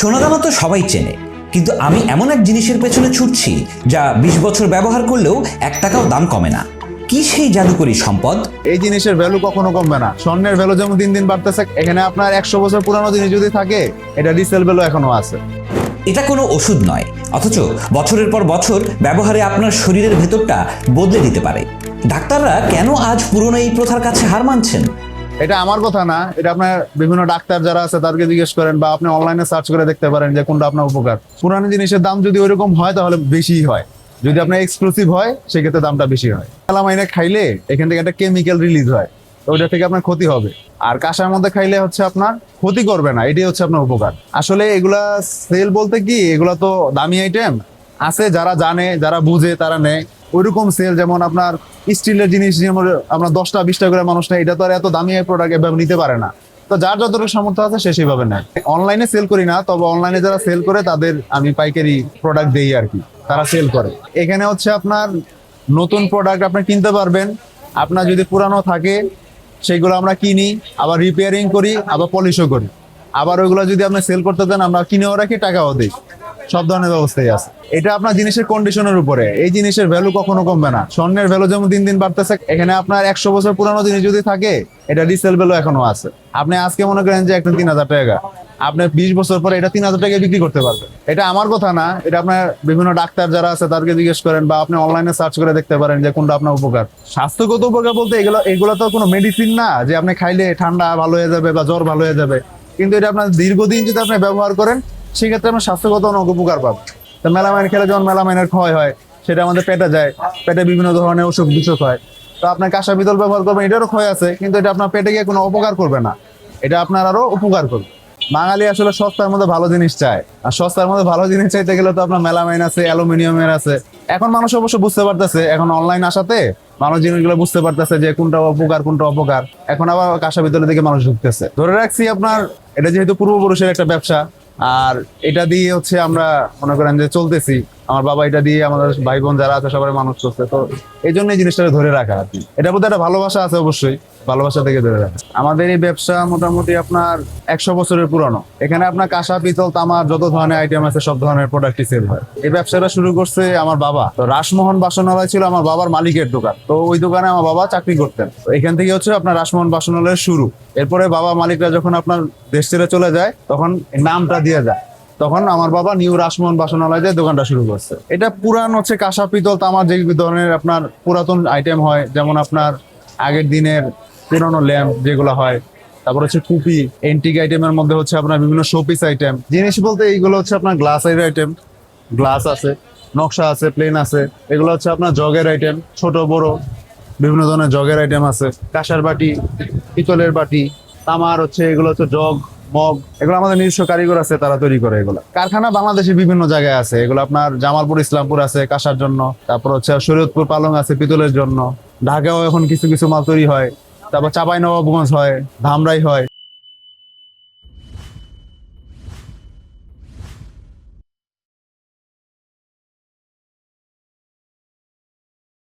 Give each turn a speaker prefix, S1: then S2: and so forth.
S1: সোনাদানা তো সবাই চেনে, কিন্তু আমি এমন এক জিনিসের পেছনে ছুটছি যা 20 বছর ব্যবহার করলেও 1 টাকাও দাম কমে না। কি সেই জাদুকরী সম্পদ?
S2: এই জিনিসের ভ্যালু কখনো কমবে না। স্বর্ণের ভ্যালু যেমন দিন দিন বাড়তেছে, এখানে আপনার 100 বছর পুরানো জিনিস যদি থাকে, এটা রিসেল ভ্যালু এখনো আছে।
S1: এটা কোনো ওষুধ নয়, অথচ বছরের পর বছর ব্যবহারে আপনার শরীরের ভেতরটা বদলে দিতে পারে। ডাক্তাররা কেন আজ পুরনো এই প্রথার কাছে হার মানছেন?
S2: এটা আমার কথা না, এটা আপনার বিভিন্ন ডাক্তার যারা আছে তাদেরকে জিজ্ঞেস করেন, বা আপনি অনলাইনে সার্চ করে দেখতে পারেন যে কোনটা আপনার উপকার। পুরানো জিনিসের দাম যদি ওইরকম হয় তাহলে বেশিই হয়, যদি আপনার এক্সক্লুসিভ হয় সেক্ষেত্রে দামটা বেশি হয়। মেলামাইনে খাইলে এখান থেকে একটা কেমিক্যাল রিলিজ হয়, তো ওইটা থেকে আপনার ক্ষতি হবে। আর কাঁসার মধ্যে খাইলে হচ্ছে আপনার ক্ষতি করবে না, এটাই হচ্ছে আপনার উপকার। আসলে এগুলা সেল বলতে কি, এগুলা তো দামি আইটেম আছে, যারা জানে যারা বুঝে তারা নেয়। ওইরকম সেল যেমন আপনার স্টিলের জিনিস, যেমন আপনার 10টা 20টা করে মানুষ নেয়, এটা তো আর এত দামি প্রোডাক্ট এভাবে নিতে পারে না। তো যার যতটুকু সামর্থ্য আছে সে সেইভাবে নেয়। অনলাইনে সেল করি না, তবে অনলাইনে যারা সেল করে তাদের আমি পাইকারি প্রোডাক্ট দেই আর কি, তারা সেল করে। এখানে হচ্ছে আপনার নতুন প্রোডাক্ট আপনি কিনতে পারবেন। আপনার যদি পুরানো থাকে সেইগুলো আমরা কিনি, আবার রিপেয়ারিং করি, আবার পলিশও করি। আবার ওইগুলো যদি আপনি সেল করতে দেন, আমরা কিনেও রাখি, টাকাও দিই। সব ধরনের ব্যবস্থাই আছে। এটা আপনার জিনিসের কন্ডিশনের উপরে, এই জিনিসের ভ্যালু কখনো কমবে না। স্বর্ণের ভ্যালু যেমন দিন দিন বাড়তেছে, এখানে আপনার 100 বছর পুরানো জিনিস যদি থাকে, এটা রিসেল ভ্যালু এখনো আছে। আপনি আজকে মনে করেন যে একটা 3000 টাকা, আপনি 20 বছর পরে এটা 3000 টাকায় বিক্রি করতে পারবেন। এটা আমার কথা না, এটা আপনার বিভিন্ন ডাক্তার যারা আছে তাদেরকে জিজ্ঞেস করেন, বা আপনি অনলাইনে সার্চ করে দেখতে পারেন যে কোনটা আপনার উপকার। স্বাস্থ্যগত উপকার বলতে এগুলো তো কোনো মেডিসিন না যে আপনি খাইলে ঠান্ডা ভালো হয়ে যাবে বা জ্বর ভালো হয়ে যাবে। কিন্তু এটা আপনার দীর্ঘদিন যদি আপনি ব্যবহার করেন, সেক্ষেত্রে আমরা স্বাস্থ্যগত অনেক উপকার পাবো। তো মেলামাইন খেলে যখন মেলামাইনের ক্ষয় হয়, সেটা আমাদের পেটে যায়, পেটে বিভিন্ন ধরনের অসুখ বিসুখ হয়। তো আপনার কাঁসা পিতল ব্যবহার করবেন, এটারও ক্ষয় আছে, কিন্তু এটা আপনার পেটে গিয়ে কোনো অপকার করবে না, এটা আপনার আরো উপকার করবে। বাঙালি আসলে সস্তার মধ্যে ভালো জিনিস চায়, আর সস্তার মধ্যে ভালো জিনিস চাইতে গেলে তো আপনার মেলামাইন আছে, অ্যালুমিনিয়ামের আছে। এখন মানুষ অবশ্য বুঝতে পারতেছে, এখন অনলাইন আসাতে মানুষ জিনিসগুলো বুঝতে পারতেছে যে কোনটা উপকার কোনটা অপকার। এখন আবার কাঁসা পিতলের দিকে মানুষ ঢুকতেছে। ধরে রাখছি আপনার এটা যেহেতু পূর্বপুরুষের একটা ব্যবসা, আর এটা দিয়ে হচ্ছে আমরা মনে করেন যে চলতেছি। আমার বাবা এটা দিয়ে আমাদের ভাই বোন যারা আছে সবাই মানুষ করছে, তো এই জন্য এই জিনিসটা ধরে রাখা আর কি। এটার প্রতি একটা ভালোবাসা আছে, অবশ্যই ভালোবাসা থেকে ধরে রাখা। আমাদের এই ব্যবসা মোটামুটি আপনার 100 বছরের পুরানো। এখানে আপনার কাঁসা পিতল তামার যত ধরনের আইটেম আছে সব ধরনের প্রোডাক্টই সেল হয়। এই ব্যবসাটা শুরু করছে আমার বাবা। তো রাসমোহন বাসনালয় ছিল আমার বাবার মালিকের দোকান, তো ওই দোকানে আমার বাবা চাকরি করতেন। তো এখান থেকে হচ্ছে আপনার রাসমোহন বাসনালয়ের শুরু। এরপরে বাবা মালিকরা যখন আপনার দেশ ছেড়ে চলে যায়, তখন নামটা দিয়ে যায়, তখন আমার বাবা নিউ রাসমোহন বাসনালয় দিয়ে দোকানটা শুরু করছে। এটা পুরান হচ্ছে কাঁসা পিতল তামার যে ধরনের আপনার পুরাতন আইটেম হয়, যেমন আপনার আগের দিনের পুরানো ল্যাম্প যেগুলো হয়, তারপর হচ্ছে কুপি। এন্টিক আইটেমের মধ্যে হচ্ছে আপনার বিভিন্ন শোপিস আইটেম। জিনিস বলতে এইগুলো হচ্ছে আপনার গ্লাসের আইটেম, গ্লাস আছে, নকশা আছে, প্লেন আছে। এগুলো হচ্ছে আপনার জগের আইটেম, ছোট বড় বিভিন্ন ধরনের জগের আইটেম আছে। কাঁসার বাটি, পিতলের বাটি, তামার হচ্ছে এগুলো হচ্ছে জগ, মগ। এগুলো আমাদের নিজস্ব কারিগর আছে, তারা তৈরি করে। এগুলো কারখানা বাংলাদেশে বিভিন্ন জায়গায় আছে। এগুলো আপনার জামালপুর, ইসলামপুর আছে কাঁসার জন্য, তারপর হচ্ছে শরীয়তপুর, পালং আছে পিতলের জন্য। ঢাকাও এখন কিছু কিছু মাল তৈরি হয়, তারপর চাঁপাইনবাবগঞ্জ হয়, ধামরাই হয়।